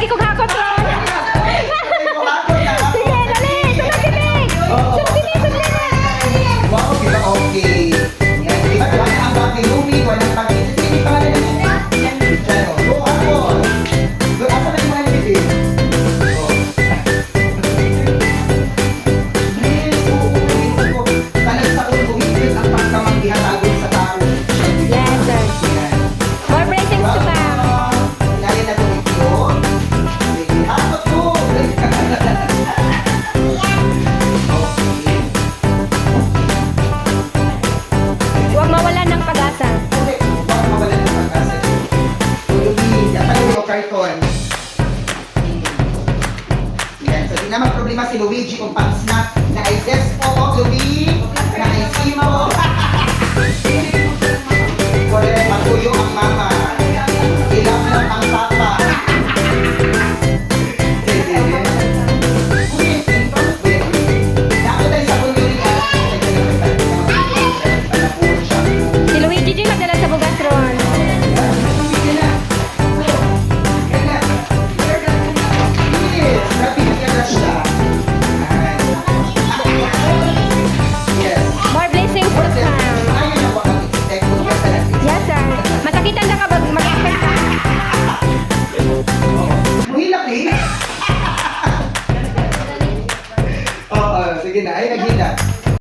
lagi kong hakot ron. Sige, dali. Sunod kini. Sunod kini, sunod kini. Wow, kita okay. Yan, di ba? Wala ang bakit lumi, wala ang bakit. Sige, pangalan na niya. Diyan, oh. Go, ako. Go, ako na yung mga nabibig. Oh. Yes, oo, oo. Talag sa ulo, bumibig ang pagkamanggihan agad sa tao. Yes, sir. Yan. More blessings to come. Kaya na po ito. Sige, ako to. Huwag mawalan ng pag-asa. Okay, baka mawalan ng pagkasa. Tulungin, yan tayo yung karton. Yan, so di naman problema si Luigi kung pang-snack na ay zest po, Luigi, na ay simo. Correct, matuyo ang mama. Ilang lang ang papa. Si Luigi din magdala sa bugas ron. More blessings to come. Yes, sir. Masakitan na ka ba? Mag-expect ka. Mahilap eh. Oo, sige na. Ay, naghila.